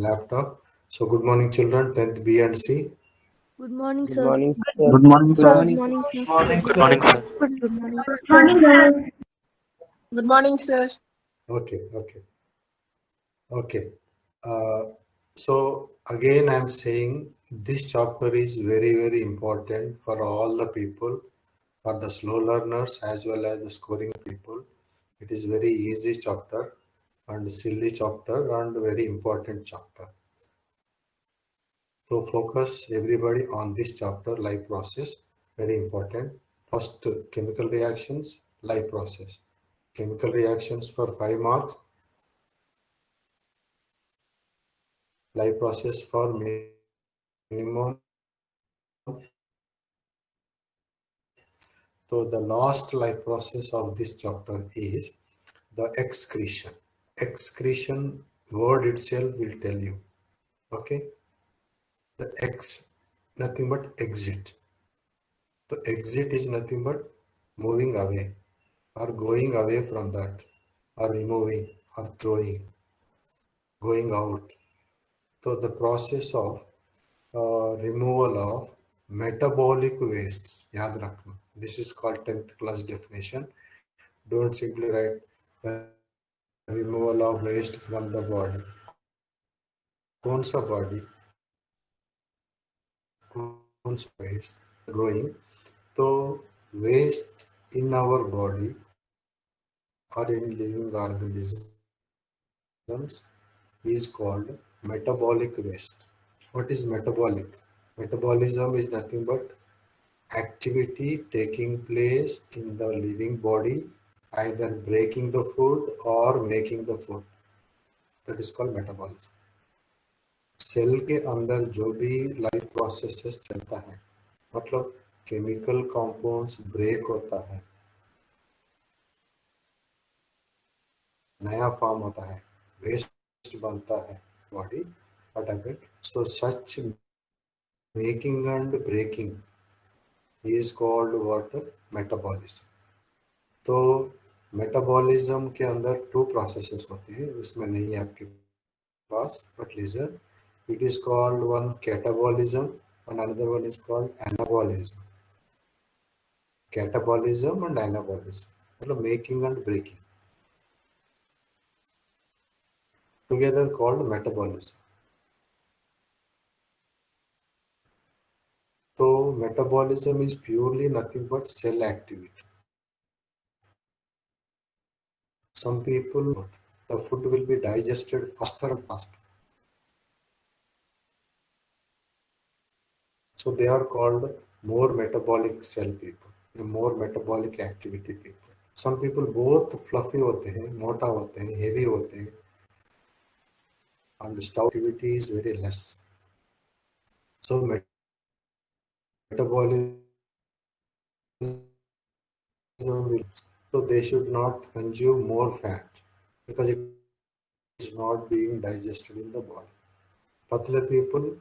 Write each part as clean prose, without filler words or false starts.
laptop. So good morning children, 10th B and C. Good morning, Good sir. morning, sir. Good morning, Good sir. morning, morning, sir. sir. Good morning, sir. Good morning, sir. Good morning, sir. Okay. Uh, so again, I'm saying this chapter is very, very important for all the people, for the slow learners as well as the scoring people. It is very easy chapter and silly chapter and very important chapter. So focus everybody on this chapter, life process, very important. First, chemical reactions, life process. Chemical reactions for 5 marks, life process for minimum. So the last life process of this chapter is the excretion. Excretion word itself will tell you. Okay. The X, nothing but exit. The exit is nothing but moving away or going away from that or removing or throwing, going out. So the process of removal of metabolic wastes. याद रखना. This is called 10th class definition. Don't simply write the removal of waste from the body. कौन सा body? कौन सा waste? Growing. So waste in our body or in living organisms is called metabolic waste. What is metabolic? Metabolism is nothing but activity taking place in the living body, either breaking the food or making the food. That is called metabolism. Cell के अंदर जो भी life processes चलता है, मतलब chemical compounds break होता है, नया फॉर्म होता है, वेस्ट बनता है body, what happened. So such making and breaking is called what? Metabolism. तो मेटाबॉलिज्म के अंदर 2 प्रोसेसेस होते हैं, उसमें नहीं है आपके पास, but listen, it is called one catabolism and another one is called anabolism. Catabolism and anabolism, मतलब making and breaking together called metabolism. So metabolism is purely nothing but cell activity. Some people, the food will be digested faster and faster. So they are called more metabolic cell people, more metabolic activity people. Some people both fluffy होते हैं, मोटा होते हैं, heavy होते हैं, and stomach activity is very less. So metabolism will, so they should not consume more fat because it is not being digested in the body. Patla people,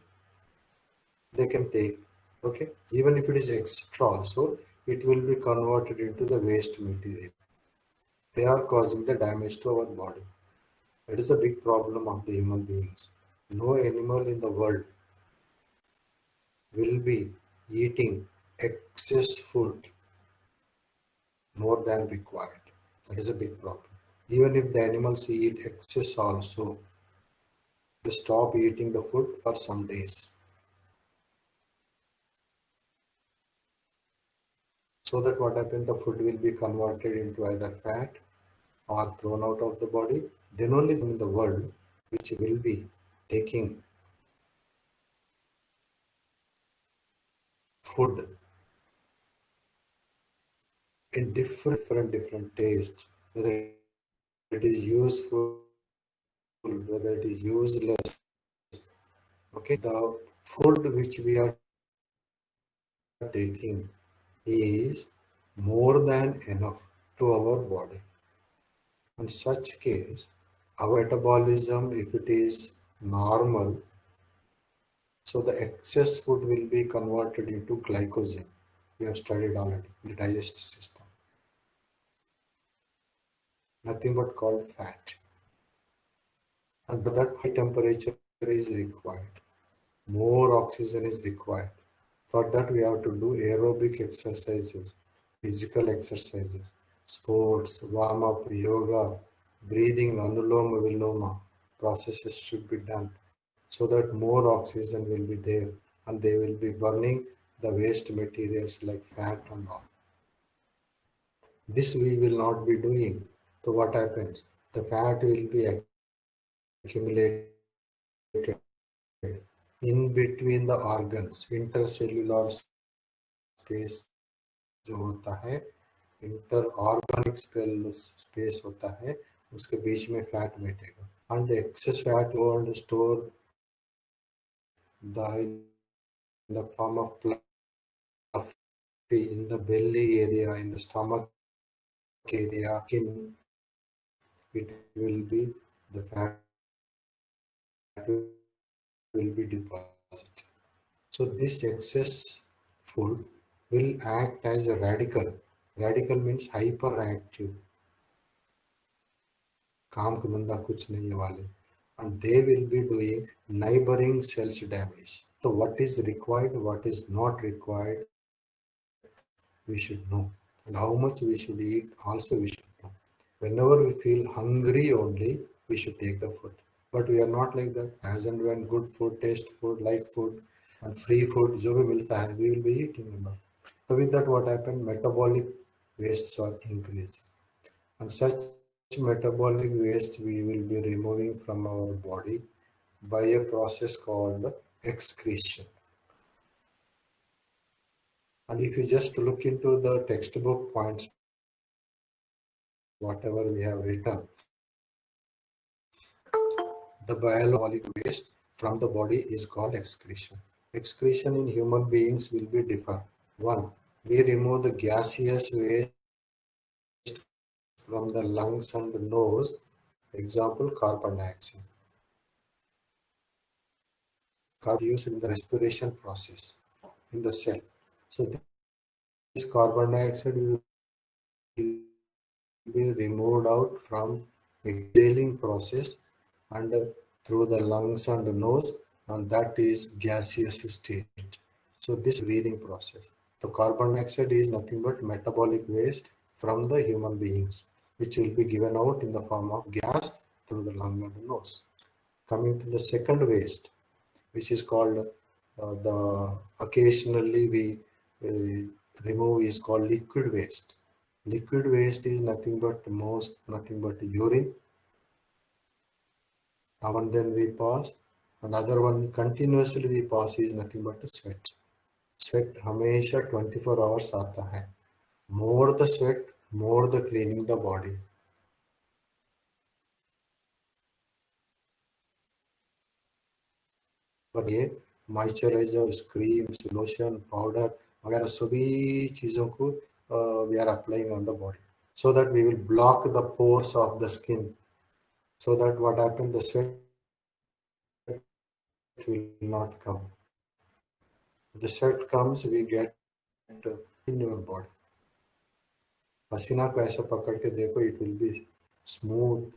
they can take, okay, even if it is extra also, it will be converted into the waste material. They are causing the damage to our body. That is a big problem of the human beings. No animal in the world will be eating excess food more than required. That is a big problem. Even if the animals eat excess also, they stop eating the food for some days. So that what happens, the food will be converted into either fat or thrown out of the body. Then only in the world which will be taking food in different taste, whether it is useful, whether it is useless. Okay, the food which we are taking is more than enough to our body. In such case, our metabolism, if it is normal, so the excess food will be converted into glycogen. We have studied already in the digestive system. Nothing but called fat. And that high temperature is required. More oxygen is required. For that, we have to do aerobic exercises, physical exercises, sports, warm up, yoga, breathing, anuloma viloma processes should be done so that more oxygen will be there and they will be burning the waste materials like fat and all. This we will not be doing. So what happens? The fat will be accumulated in between the organs, intercellular space जो होता है, inter organic space होता है, उसके बीच में fat बैठेगा and excess fat will store in the form of fluff in the belly area, in the stomach area, it will be the fat will be deposited. So this excess food will act as a radical. Radical means hyperactive. काम का धंधा कुछ नहीं वाले, and they will be doing neighboring cells damage. So what is required, what is not required, we should know, and how much we should eat also we should know. Whenever we feel hungry only, we should take the food. But we are not like that. As and when good food, taste food, light food, and free food, जो भी मिलता है, we will be eating a lot. So with that, what happened? Metabolic wastes are increasing, and such metabolic waste we will be removing from our body by a process called excretion. And if you just look into the textbook points, whatever we have written, the biological waste from the body is called excretion. Excretion in human beings will be different. One, we remove the gaseous waste from the lungs and the nose. Example, carbon dioxide. Carbon used in the respiration process in the cell. So this carbon dioxide will be removed out from exhaling process and through the lungs and the nose, and that is gaseous state. So this breathing process. The carbon dioxide is nothing but metabolic waste from the human beings, which will be given out in the form of gas through the lung and the nose. Coming to the second waste, which is called the occasionally we remove is called liquid waste. Liquid waste is nothing but nothing but urine. Now and then we pass. Another one continuously we pass is nothing but the sweat. Sweat हमेशा 24 hours आता है. More the sweat, more the cleaning the body. But ये moisturiser, creams, lotion, powder वगैरह सभी चीजों को we are applying on the body so that we will block the pores of the skin, so that what happens, the sweat will not come. The sweat comes, we get in your body. पसीना को ऐसा पकड़ के देखो, it will be smooth,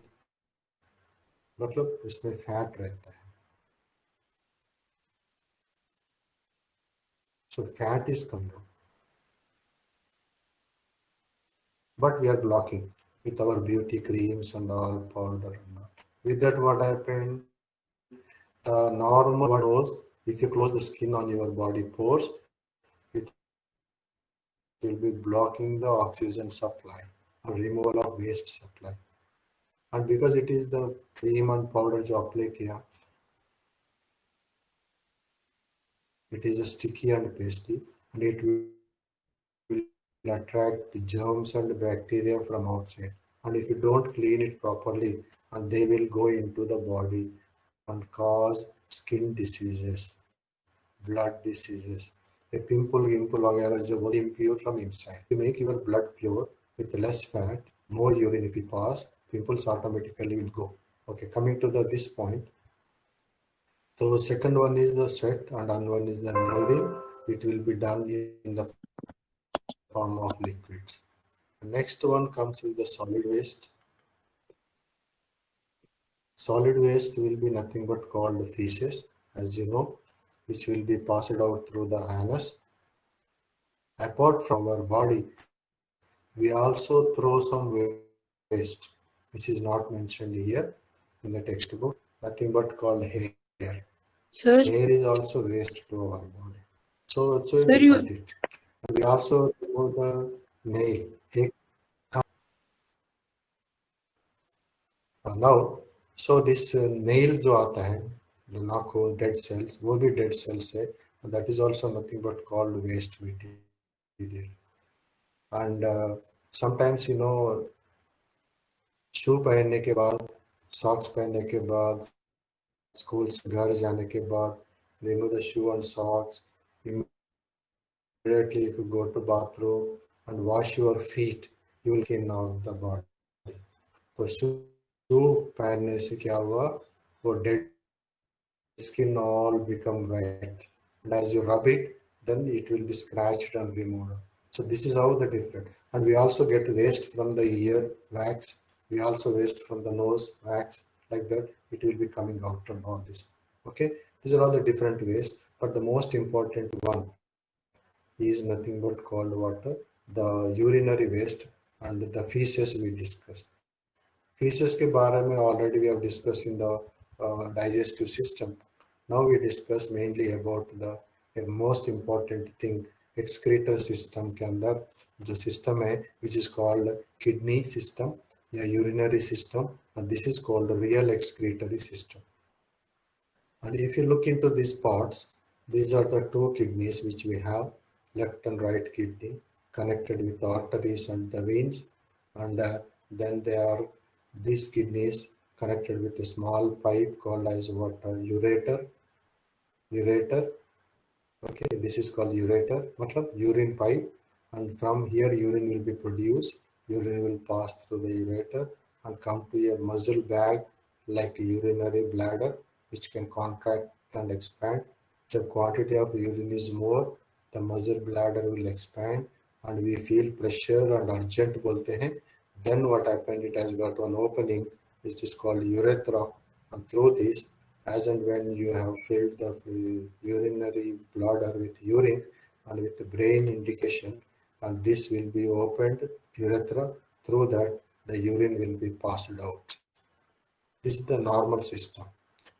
मतलब उसमें fat रहता है. So fat is coming out. But we are blocking with our beauty creams and all, powder and all. With that, what happened? The normal nose, if you close the skin on your body pores, it will be blocking the oxygen supply or removal of waste supply. And because it is the cream and powder जो apply किया, it is a sticky and pasty, and it will attract the germs and bacteria from outside. And if you don't clean it properly, and they will go into the body and cause skin diseases, blood diseases. A pimple वगैरह जो बहुत impure from inside. To make your blood pure with less fat, more urine if you pass, pimples automatically will go. Okay, coming to this point. So second one is the sweat and another one is the urine. It will be done in the form of liquids. The next one comes with the solid waste. Solid waste will be nothing but called feces, as you know, which will be passed out through the anus. Apart from our body, we also throw some waste, which is not mentioned here in the textbook, nothing but called hair. Sir, Hair is also waste to our body. So also sir, we you, cut it. And we also remove the nail. Now, so this nail जो आता है, the नाखून dead cells, वो भी dead cells है. And that is also nothing but called waste material. And sometimes शू पहनने के बाद, सॉक्स पहनने के बाद, स्कूल से घर जाने के बाद, remove the shoe and socks. Immediately, if you go to bathroom and wash your feet, you will clean out the body. तो शू पहनने से क्या हुआ, वो dead skin all become wet, and as you rub it, then it will be scratched and removed. So this is how the different. And we also get waste from the ear wax. We also waste from the nose wax, like that. It will be coming out from all this. Okay, these are all the different ways, but the most important one is nothing but called water, the urinary waste and the feces we discussed. Feces के बारे में already we have discussed in the digestive system. Now we discuss mainly about the most important thing, excretor system के अंदर जो system है, which is called kidney system या urinary system, and this is called real excretory system. And if you look into these parts, these are the two kidneys which we have, left and right kidney, connected with the arteries and the veins. And then there are these kidneys connected with a small pipe called as what? Ureter. Ureter. Okay, this is called ureter, matlab urine pipe. And from here urine will be produced. Urine will pass through the ureter and come to a muscle bag like a urinary bladder, which can contract and expand. The quantity of urine is more, the muscle bladder will expand and we feel pressure and urgent bolte hain. Then what happened, it has got one opening which is called urethra, and through this, as and when you have filled the urinary bladder with urine and with the brain indication, and this will be opened urethra, through that the urine will be passed out. This is the normal system.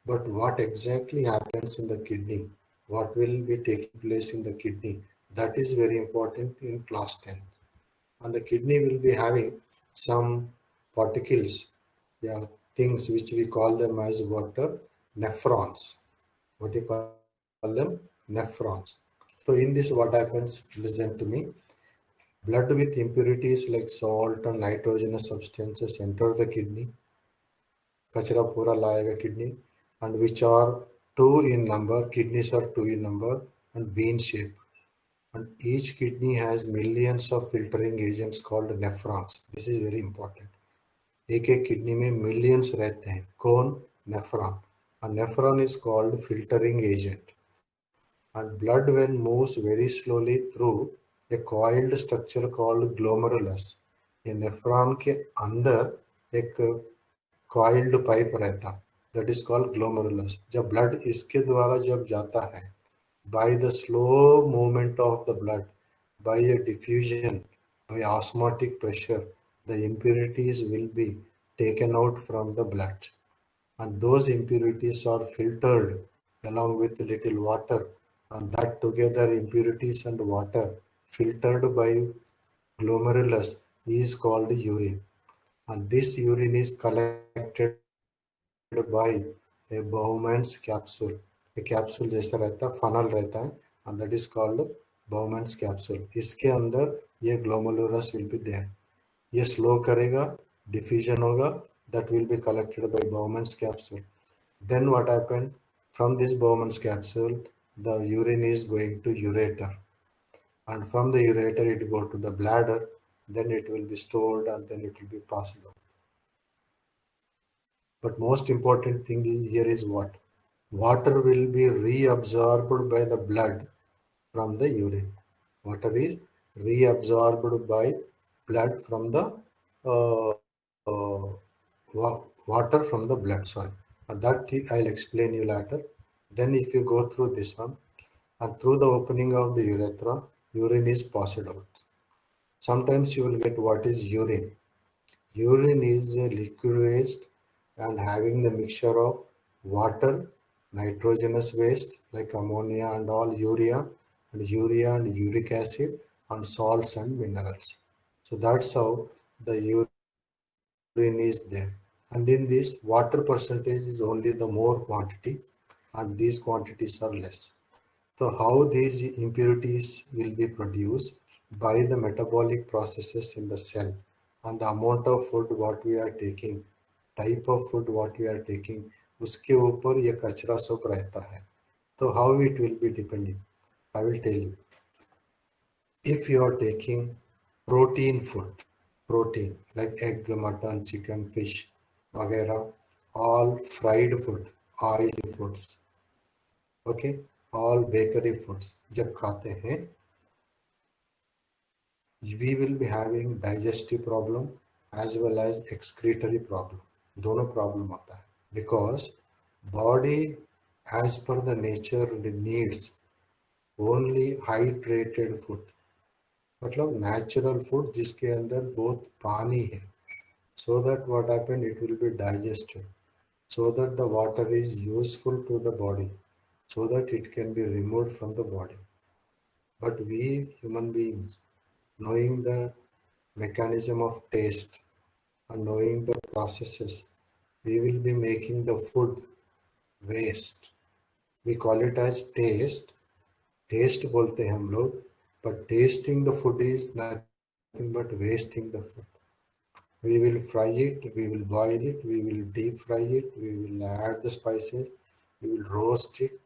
But what exactly happens in the kidney? What will be taking place in the kidney? That is very important in class 10. And the kidney will be having some particles, yeah, things which we call them as water nephrons. What do you call them? Nephrons. So in this, what happens? Listen to me. Blood with impurities like salt and nitrogenous substances enter the kidney. कचरा पूरा लाएगा kidney, and which are two in number. Kidneys are two in number and bean shape. And each kidney has millions of filtering agents called nephrons. This is very important. एक एक kidney में millions रहते हैं. कौन? Nephron. A nephron is called filtering agent. And blood when moves very slowly through a coiled structure called glomerulus. ये nephron के अंदर एक coiled pipe रहता, that is called glomerulus. जब blood इसके द्वारा जब जाता है, by the slow movement of the blood, by a diffusion, by osmotic pressure, the impurities will be taken out from the blood. And those impurities are filtered along with little water, and that together impurities and water filtered by glomerulus is called urine. And this urine is collected by a Bowman's capsule. A capsule जैसा रहता है, funnel रहता है, and that is called Bowman's capsule. इसके अंदर ये glomerulus will be there. ये slow करेगा, diffusion होगा, that will be collected by Bowman's capsule. Then what happened? From this Bowman's capsule, the urine is going to ureter. And from the ureter, it go to the bladder, then it will be stored and then it will be passed out. But most important thing is here is what? Water will be reabsorbed by the blood from the urine. Water is reabsorbed by blood from the uh, water from the blood, sorry. That I'll explain you later. Then if you go through this one, and through the opening of the urethra, urine is passed out. Sometimes you will get what is urine. Urine is a liquid waste and having the mixture of water, nitrogenous waste like ammonia and all, urea and uric acid and salts and minerals. So that's how the urine is there. And in this, water percentage is only the more quantity and these quantities are less. So how these impurities will be produced by the metabolic processes in the cell and the amount of food what we are taking, type of food what we are taking, उसके ऊपर ये कचरा सब रहता है. So how it will be depending? I will tell you. If you are taking protein food, protein like egg, mutton, chicken, fish, वगैरह, all fried food, oily foods, okay, all bakery foods जब खाते हैं, we will be having digestive problem as well as excretory problem. दोनों problem आता है because body as per the nature needs only hydrated food. मतलब natural food जिसके अंदर बहुत पानी है, so that what happen, it will be digested, so that the water is useful to the body, so that it can be removed from the body. But we human beings, knowing the mechanism of taste and knowing the processes, we will be making the food waste. We call it as taste. Taste बोलते हैं हम लोग, but tasting the food is nothing but wasting the food. We will fry it, we will boil it, we will deep fry it, we will add the spices, we will roast it,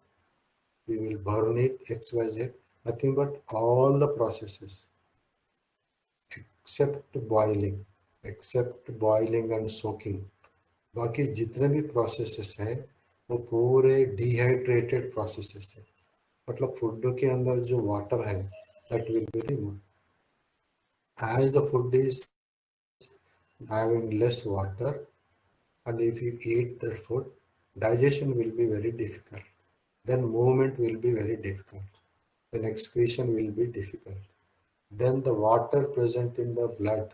we will burn it, XYZ, nothing but all the processes except boiling and soaking. बाकी जितने भी processes हैं वो पूरे dehydrated processes है. मतलब food के अंदर जो वाटर है that will be removed. As the food is having less water, and if you eat the food, digestion will be very difficult. Then movement will be very difficult. Then excretion will be difficult. Then the water present in the blood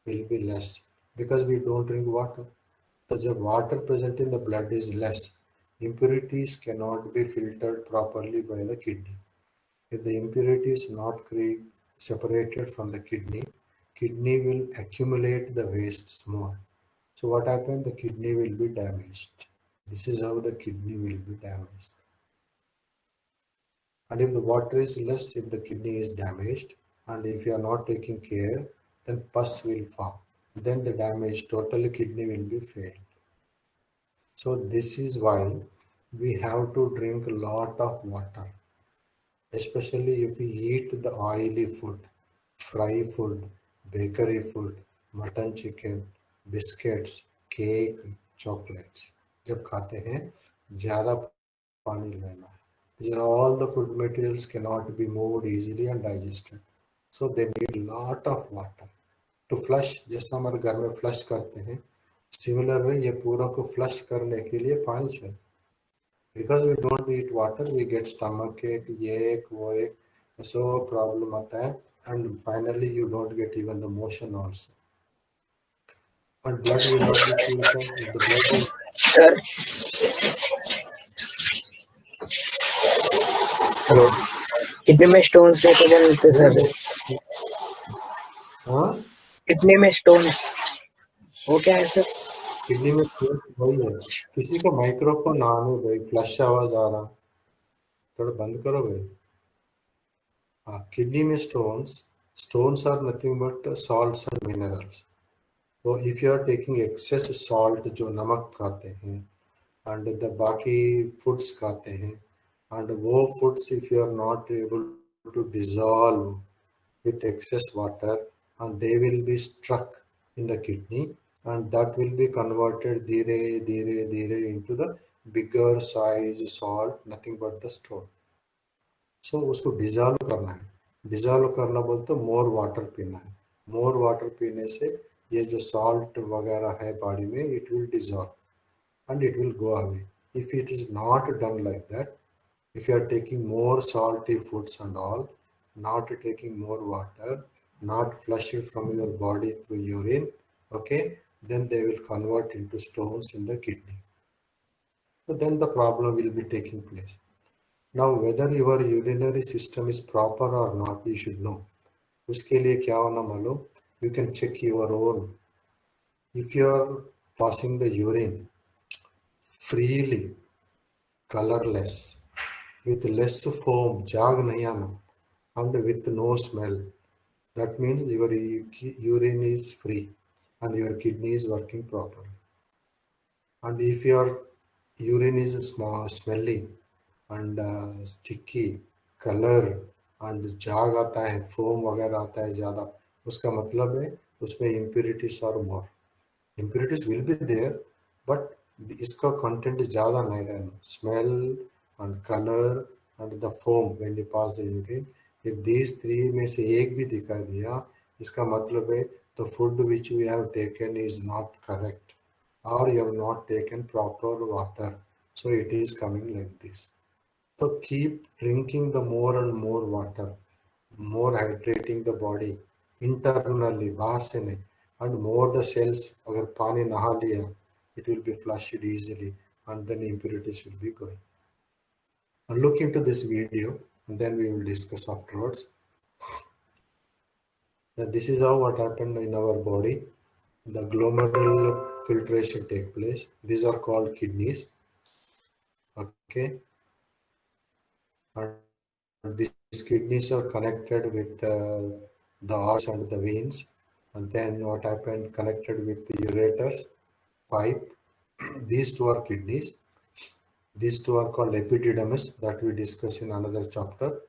will be less because we don't drink water. So the water present in the blood is less. Impurities cannot be filtered properly by the kidney. If the impurity is not separated from the kidney will accumulate the wastes more. So what happens? The kidney will be damaged. This is how the kidney will be damaged. And if the water is less, if the kidney is damaged, and if you are not taking care, then pus will form. Then the damage, totally kidney will be failed. So this is why we have to drink a lot of water, especially if we eat the oily food, fry food, bakery food, mutton, chicken, biscuits, cake, chocolates. जब खाते हैं ज़्यादा पानी लेना है. These are all the food materials cannot be moved easily and digested. So they need lot of water. To flush, जैसा हमारे घर में flush करते हैं, similar way ये पूरा को flush करने के लिए पानी चाहिए. Because we don't eat water, we get stomach ache, ये एक वो एक, so problem आता है, and finally you don't get even the motion also. And blood will not be purified. If the blood is sir hello, kidney में stones से क्या मिलते सर? हाँ, किडनी में स्टोन्स वो क्या है सर? किडनी में stone वही है. किसी को माइक्रोफोन आने भाई, फ्लश आवाज आ रहा, थोड़ा बंद करो भाई. हाँ, किडनी में stones are nothing but salts and minerals. So if you are taking excess salt, जो नमक खाते हैं, and the बाकी foods खाते हैं, and वो foods if you are not able to dissolve with excess water, and they will be stuck in the kidney, and that will be converted धीरे धीरे धीरे into the bigger size salt, nothing but the stone. So उसको dissolve करना है. Dissolve करना बोलते more water पीना है. मोर वाटर पीने से ये जो salt वगैरह है body में, it will dissolve and it will go away. If it is not done like that, if you are taking more salty foods and all, not taking more water, not flushing from your body through urine, okay, then they will convert into stones in the kidney. So then the problem will be taking place. Now, whether your urinary system is proper or not, you should know. उसके लिए क्या होना मालूम? You can check your own. If you are passing the urine freely, colorless, with less foam, जाग नहीं आना, and with no smell, that means your urine is free and your kidney is working properly. And if your urine is small, smelly and sticky, color and जाग आता है, foam वगैरह आता है ज़्यादा, उसका मतलब है उसमें impurities are more. Impurities will be there, but इसका content ज़्यादा नहीं रहना. Smell and color and the foam when you pass the urine, if these three में से एक भी दिखाई दिया, इसका मतलब है the food which we have taken is not correct, or you have not taken proper water, so it is coming like this. So keep drinking the more and more water, more hydrating the body internally, बाहर से नहीं, and more the cells. अगर पानी नहा लिया, it will be flushed easily, and then impurities will be going. And look into this video, and then we will discuss afterwards. Now, this is how what happened in our body. The glomerular filtration take place. These are called kidneys. Okay, and these kidneys are connected with the arteries and the veins, and then what happened connected with the ureters pipe. These two are kidneys. These two are called epididymis, that we discuss in another chapter.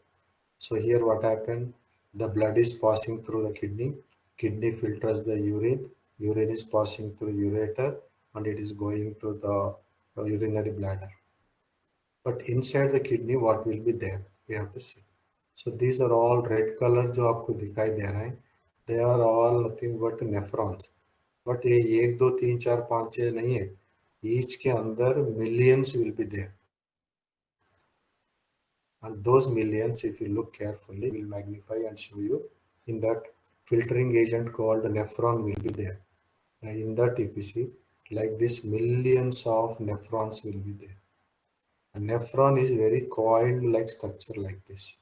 So here what happened, the blood is passing through the kidney, kidney filters the urine, urine is passing through ureter, and it is going to the urinary bladder. But inside the kidney, what will be there? We have to see. So these are all red color जो आपको दिखाई दे रहे हैं. They are all nothing but nephrons. But ये 1, 2, 3, 4, 5, 6 नहीं है. Each के अंदर millions will be there. And those millions, if you look carefully, will magnify and show you. In that filtering agent called nephron will be there. In that, if you see, like this, millions of nephrons will be there. A nephron is very coiled-like structure like this.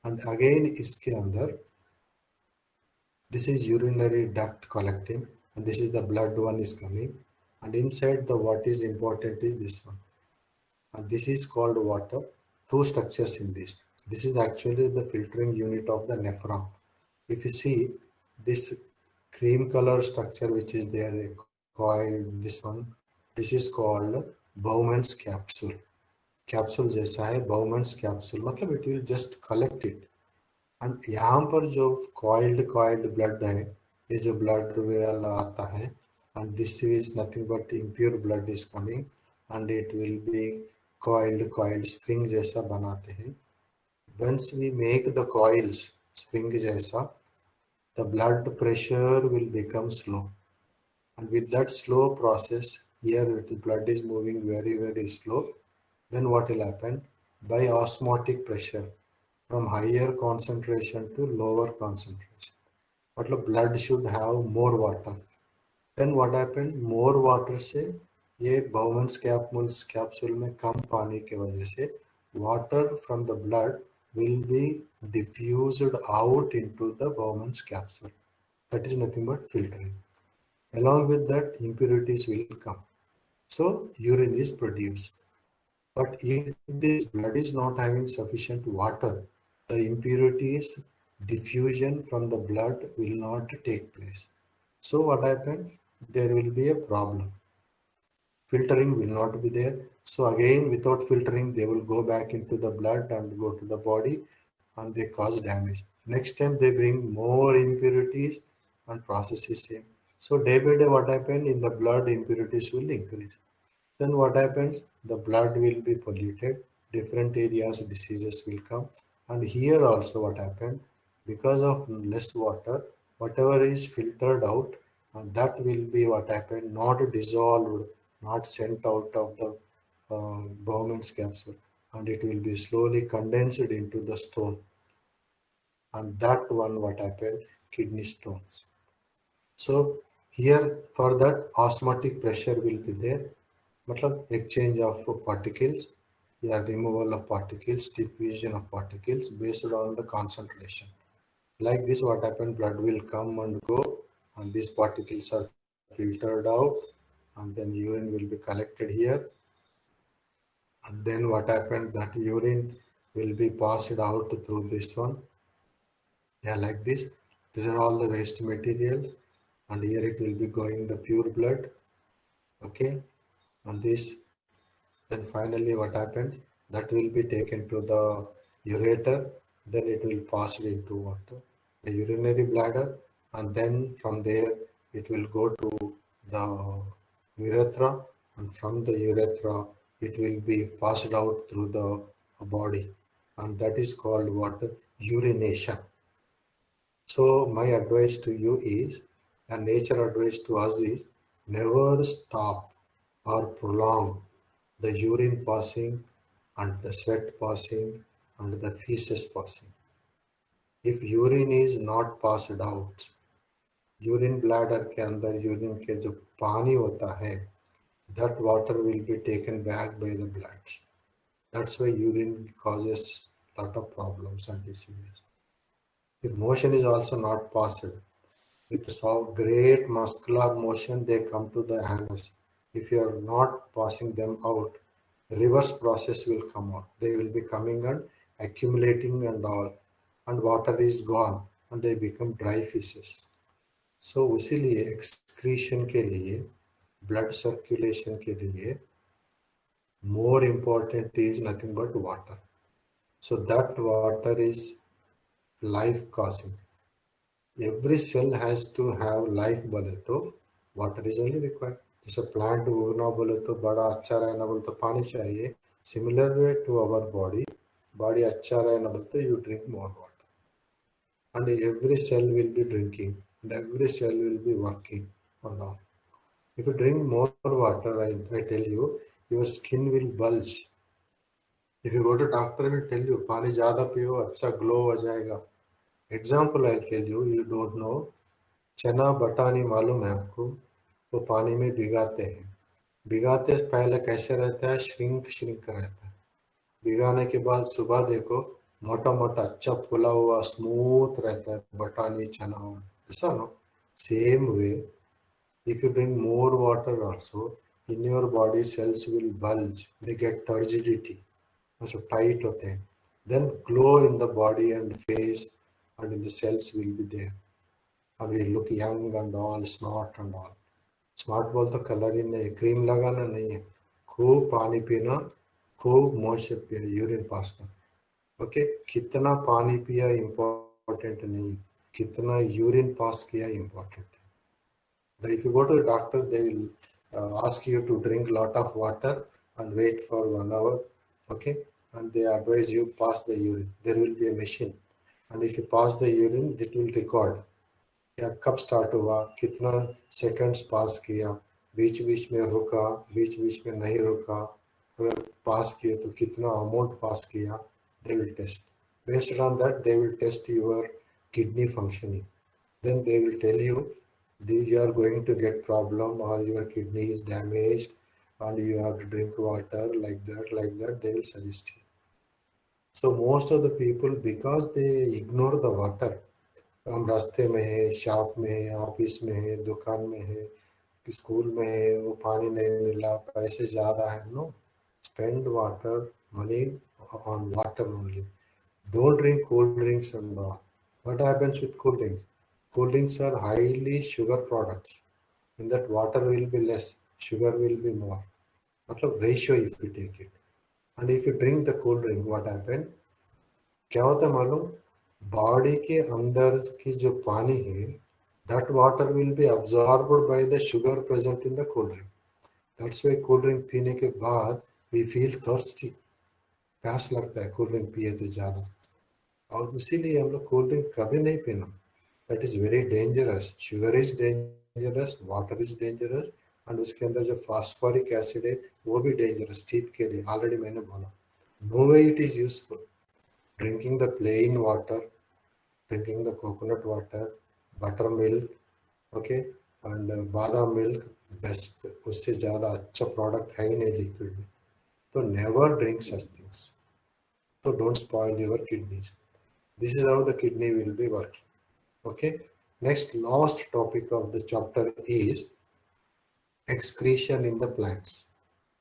And again, इसके अंदर, this is urinary duct collecting, and this is the blood one is coming. And inside the what is important is this one. And this is called water. Two structures in this. This is actually the filtering unit of the nephron. If you see this cream color structure which is there, coiled, this one, this is called Bowman's capsule. Capsule जैसा है Bowman's capsule, मतलब it will just collect it. And यहाँ पर जो coiled blood है, ये जो blood वाला आता है, and this is nothing but impure blood is coming, and it will be coiled spring जैसा बनाते हैं. Once we make the coils spring जैसा, the blood pressure will become slow, and with that slow process, here the blood is moving very slow. Then what will happen? By osmotic pressure, from higher concentration to lower concentration, मतलब blood should have more water. Then what happened? More water से ये Bowman's capsule में कम पानी के वजह से water from the blood will be diffused out into the Bowman's capsule. That is nothing but filtering. Along with that, impurities will come. So urine is produced. But if this blood is not having sufficient water, the impurities diffusion from the blood will not take place. So what happens? There will be a problem. Filtering will not be there. So again, without filtering, they will go back into the blood and go to the body, and they cause damage. Next time they bring more impurities and process is same. So day by day, what happened in the blood, impurities will increase. Then what happens? The blood will be polluted. Different areas, diseases will come. And here also what happened? Because of less water, whatever is filtered out, and that will be what happened, not dissolved, not sent out of the Bowman's capsule, and it will be slowly condensed into the stone. And that one, what happened, kidney stones. So here for that osmotic pressure will be there, matlab exchange of particles, yeah, removal of particles, diffusion of particles based on the concentration. Like this, what happened, blood will come and go, and these particles are filtered out, and then urine will be collected here. And then what happened, that urine will be passed out through this one. Yeah, like this. These are all the waste materials, and here it will be going the pure blood. Okay, and this, then finally what happened, that will be taken to the ureter, then it will pass it into what, the urinary bladder, and then from there it will go to the urethra, and from the urethra it will be passed out through the body, and that is called what, urination. So my advice to you is, and nature advice to us is, never stop or prolong the urine passing and the sweat passing and the feces passing. If urine is not passed out, urine bladder के अंदर urine के जो पानी होता है, that water will be taken back by the blood. That's why urine causes lot of problems and diseases. If motion is also not passed, with so great muscular motion, they come to the anus. If you are not passing them out, reverse process will come out. They will be coming and accumulating and all, and water is gone, and they become dry feces. So इसीलिए excretion के लिए, blood circulation के लिए, more important is nothing but water. So that water is life causing. Every cell has to have life बोले तो water is only required. जैसे plant उगना बोले तो बड़ा अच्छा रहना बोले तो पानी चाहिए. Similar way to our body, body अच्छा रहना बोले तो you drink more water. And every cell will be drinking, and every cell will be working on all. If you drink more water, I tell you, your skin will bulge. If you go to doctor, will tell you, पानी ज़्यादा पियो, अच्छा glow हो जाएगा. Example I'll tell you, you don't know, चना बटानी मालूम है आपको, वो पानी में भिगाते हैं. भिगाते पहले कैसे रहता है, श्रिंक रहता है. भिगाने के बाद सुबह देखो, मोटा मोटा अच्छा फुला हुआ स्मूथ रहता है बटानी चना, ऐसा no. Same way, if you drink more water also, in your body cells will bulge, they get turgidity, so tight होते हैं. Then glow in the body and face and in the cells will be there, and we look young and all, smart and all. Smart बोल तो colour ही नहीं, cream लगाना नहीं है, खूब पानी पीना, खूब मोशन पिया, यूरिन पास करना. ओके, कितना पानी पिया इम्पोर्टेंट नहीं, कितना यूरिन पास किया important. If you go to the doctor, they will ask you to drink lot of water and wait for 1 hour, okay? And they advise you pass the urine. There will be a machine, and if you pass the urine, it will record. या कब start हुआ, कितना seconds पास किया, बीच बीच में रुका, बीच बीच में नहीं रुका, अगर पास किए तो कितना अमाउंट पास किया. They will test. Based on that, they will test your kidney functioning. Then they will tell you, you are going to get problem, or your kidney is damaged and you have to drink water, like that they will suggest you. So most of the people, because they ignore the water, हम रास्ते में है, shop में है, office में है, दुकान में है, स्कूल में है, वो पानी नहीं मिला, पैसे ज़्यादा है, no, spend water money on water only. Don't drink cold drinks and all. What happens with cold drinks? Cold drinks are highly sugar products. In that, water will be less, sugar will be more. मतलब ratio if you take it. And if you drink the cold drink, what happen? क्या होता है मालूम? Body के अंदर की जो पानी है, that water will be absorbed by the sugar present in the cold drink. That's why cold drink पीने के बाद we feel thirsty. प्यास लगता है cold drink पिए तो ज़्यादा. और इसीलिए हम लोग कोल्ड ड्रिंक कभी नहीं पीना. That is very dangerous. Sugar is dangerous. Dangerous, water is dangerous, and उसके अंदर जो फास्फोरिक एसिड है वो भी डेंजरस टीथ के लिए, ऑलरेडी मैंने बोला. No way it is useful. Drinking the plain water, drinking the coconut water, buttermilk, okay, and badam milk best. उससे ज़्यादा अच्छा प्रोडक्ट है ही नहीं लिक्विड में. तो never drink such things. So don't spoil your kidneys. This is how the kidney will be working. Okay. Next, last topic of the chapter is excretion in the plants.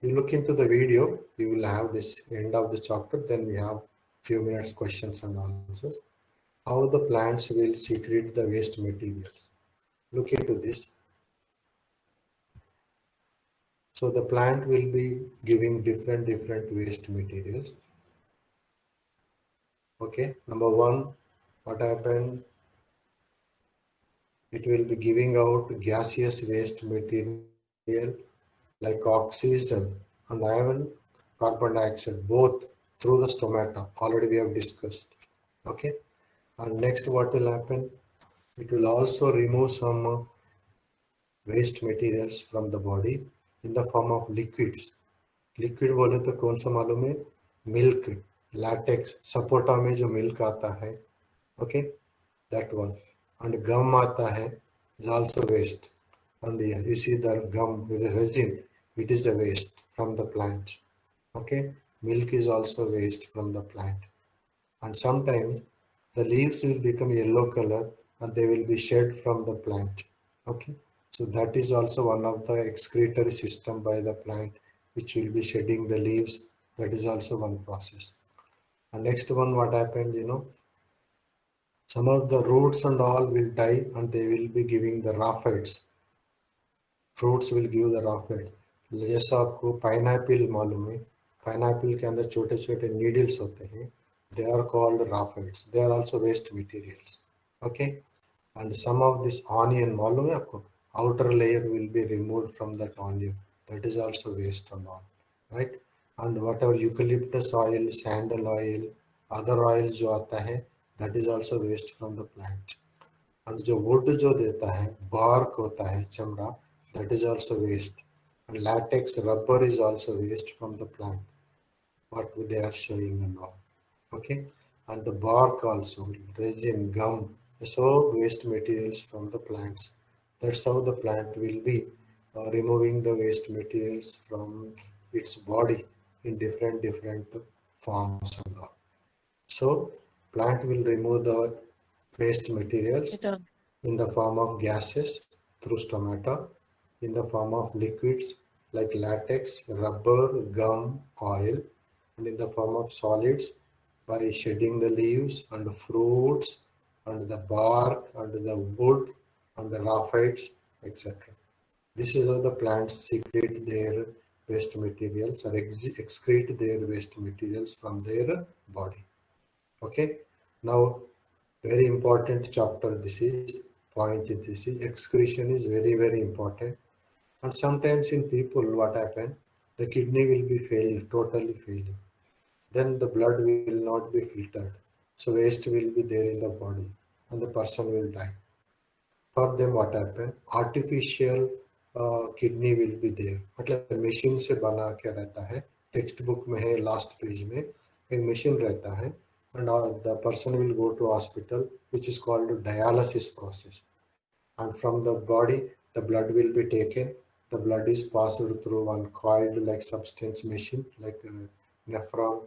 You look into the video, you will have this end of the chapter. Then we have few minutes questions and answers. How the plants will secrete the waste materials. Look into this. So the plant will be giving different waste materials. Okay, number one, what happened? It will be giving out gaseous waste material like oxygen and iron, carbon dioxide, both through the stomata. Already we have discussed. Okay, and next what will happen? It will also remove some waste materials from the body in the form of liquids. Liquid बोले तो कौन सा मालूम है? Milk, latex, sapota में जो milk आता है, okay, that one. And gum आता है, is also waste. And you see the gum resin, it is a waste from the plant. Okay, milk is also waste from the plant. And sometimes the leaves will become yellow color and they will be shed from the plant. Okay, so that is also one of the excretory system by the plant, which will be shedding the leaves. That is also one process. And next one, what happened, some of the roots and all will die and they will be giving the raphides. Fruits will give the raphides. जैसा आपको pineapple मालूम है, pineapple के अंदर छोटे छोटे needles होते हैं, they are called raphides. They are also waste materials. Okay, and some of this onion मालूम है आपको, outer layer will be removed from that onion. That is also waste and all, right? And whatever eucalyptus oil, sandal oil, other oils जो आता है, that is also waste from the plant. And जो wood जो देता है, bark होता है, चमड़ा, that is also waste. And latex, rubber is also waste from the plant, what they are showing and all. Okay, and the bark also, resin, gum, so waste materials from the plants. That's how the plant will be removing the waste materials from its body in different forms and all. So plant will remove the waste materials in the form of gases through stomata, in the form of liquids like latex, rubber, gum, oil, and in the form of solids by shedding the leaves and the fruits and the bark and the wood and the raphides, etc. This is how the plants secrete their waste materials or excrete their waste materials from their body. Okay, now very important chapter this is, point this is, excretion is very important. And sometimes in people what happen, the kidney will be failing, totally failing. Then the blood will not be filtered. So waste will be there in the body and the person will die. For them what happen, artificial kidney will be there. मतलब machine से बना के रहता है, text book में है, last page में एक मशीन रहता है, and the person will go to hospital, which is called dialysis process. And from the body, the blood will be taken. The blood is passed through one coiled-like substance machine, like nephron,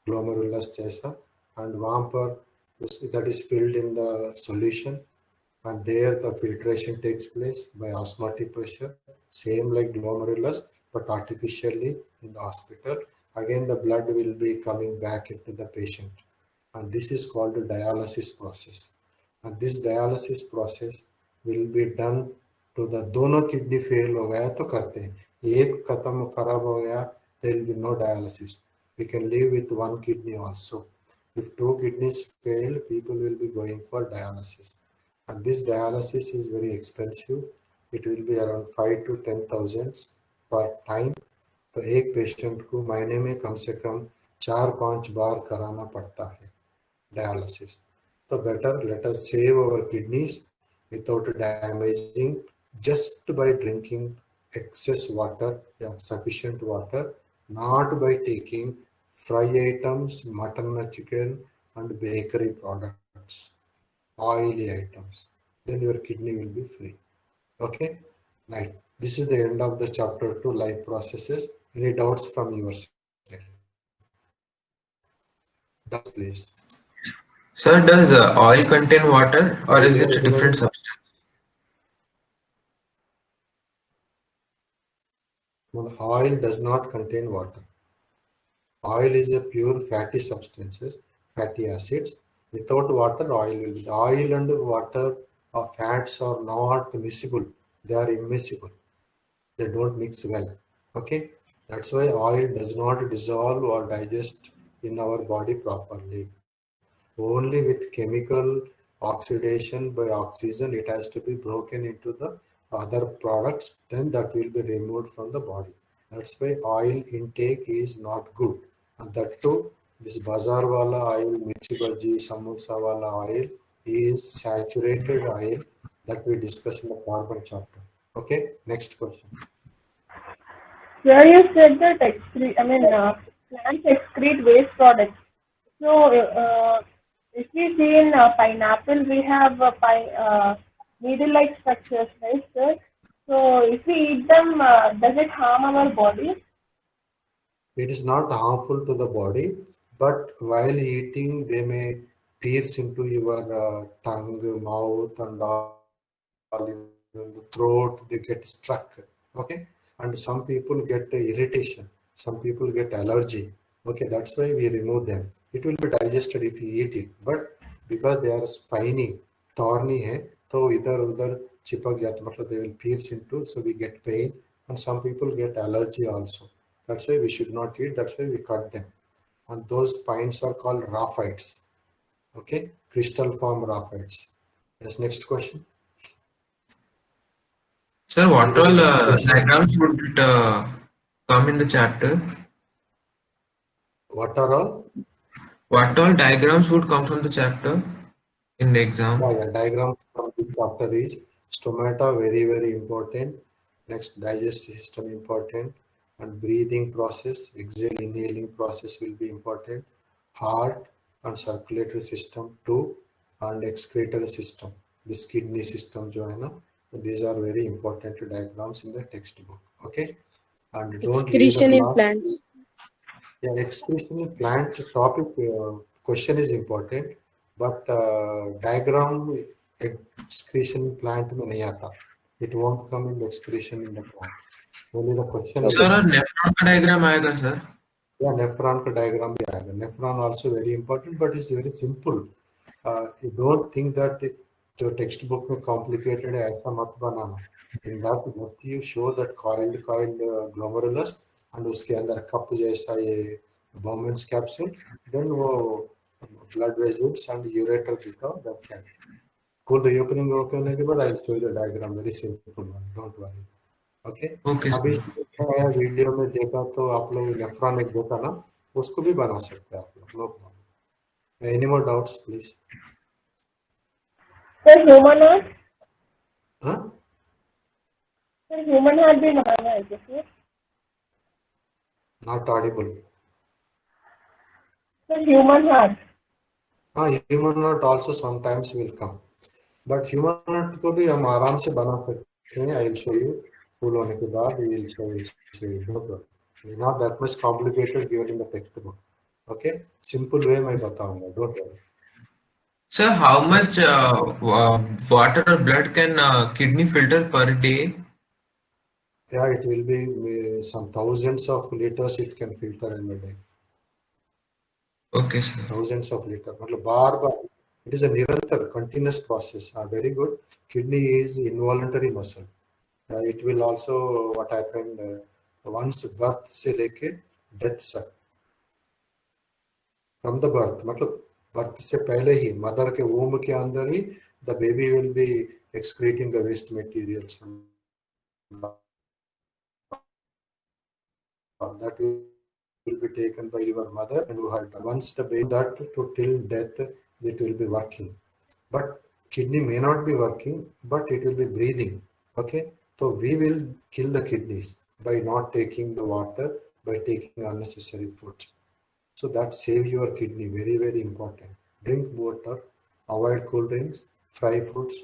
glomerulus जैसा, and वहाँ पर that is filled in the solution, and there the filtration takes place by osmotic pressure, same like glomerulus, but artificially in the hospital. Again, the blood will be coming back into the patient, and this is called the dialysis process. And this dialysis process will be done to the दोनों kidney fail हो गया तो करते हैं, एक खत्म खराब हो गया, there will be no dialysis. We can live with one kidney also. If two kidneys fail, people will be going for dialysis. And this dialysis is very expensive. It will be around 5 to 10,000 per time. तो एक patient को महीने में कम से कम 4-5 बार कराना पड़ता है dialysis. So better let us save our kidneys without damaging just by drinking excess water, sufficient water, not by taking fry items, mutton and chicken, and bakery products, oily items. Then your kidney will be free. Okay, right. This is the end of the chapter 2, life processes. Any doubts from your side? Doubts, please. Sir, does oil contain water or is it a Everybody? different substance? Well, oil does not contain water. Oil is a pure fatty substances, fatty acids. Without water, oil will be. Oil and water or fats are not miscible. They are immiscible. They don't mix well. Okay, that's why oil does not dissolve or digest in our body properly. Only with chemical oxidation by oxygen, it has to be broken into the other products, then that will be removed from the body. That's why oil intake is not good. And that too, this bazaar wala oil, mirchi bhaji, samosa wala oil is saturated oil that we discussed in the carbon chapter. Okay, next question. Here you said that plants excrete waste products. So, if we see in pineapple, we have needle-like structures, right, sir? So, if we eat them, does it harm our body? It is not harmful to the body, but while eating, they may pierce into your tongue, mouth, and all in the throat. They get stuck. Okay, and some people get irritation. Some people get allergy. Okay, that's why we remove them. It will be digested if you eat it, but because they are spiny, thorny है, तो इधर उधर चिपक जाते, मतलब they will pierce into, so we get pain, and some people get allergy also. That's why we should not eat. That's why we cut them. And those pines are called raphites. Okay, crystal form raphites. Yes, next question. Sir, what Anybody all next question? diagrams would come in the chapter? What are all? What all diagrams would come from the chapter in the exam? Diagrams from this chapter is stomata, very, very important. Next, digestive system important. And breathing process, exhale, inhaling process will be important. Heart and circulatory system too. And excretory system. This kidney system, jo hai na, these are very important diagrams in the textbook. Okay. And don't leave the Excretion in class. plants. Yeah, excretion in plant topic question is important, but diagram excretion in plant में नहीं आता. It won't come in the excretion in the plant. Only the question Okay, Sir, is. और nephron का diagram आएगा sir? Yeah, nephron का diagram भी आएगा. Nephron also very important, but it's very simple. You don't think that जो textbook में complicated है, ऐसा मत बनाना. In that, just you show that coiled glomerulus and उसके अंदर cup जैसा ये Bowman's capsule, then वो blood vessels and ureter दिखाओ. That's it. School reopening होने के बाद I'll show you the diagram. Very simple one. Don't worry. Okay. Okay, अभी sir. वीडियो में देखा तो आप लोग नेफ्रॉन एक देखा ना, उसको भी बना सकते हैं आप लोग. No problem. Any more doubts, please? Sir, human heart? Huh? Sir, human heart भी बनाना है क्या, sir? Not audible. Sir, human heart. Human heart also sometimes will come, but human heart को भी हम आराम से बना सकते हैं. I will show you. Full होने के बाद we will show you. Don't worry. It's not that much complicated given in the textbook. Okay, simple way मैं बताऊंगा. Don't worry. Sir, how much water or blood can kidney filter per day? Yeah, it will be some thousands of liters it can filter in a day. Okay, sir. Thousands of liters. मतलब बार it is a निरंतर continuous process. Very good. Kidney is involuntary muscle. It will also what happened once birth से लेके death तक. From the birth, मतलब birth से पहले ही mother के womb के अंदर ही the baby will be excreting the waste materials. That will be taken by your mother and her. Once the baby that to till death, it will be working. But kidney may not be working, but it will be breathing. Okay, so we will kill the kidneys by not taking the water, by taking unnecessary foods. So that save your kidney, very, very important. Drink water, avoid cool drinks, fry foods,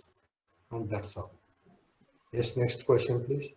and that's all. Yes, next question, please.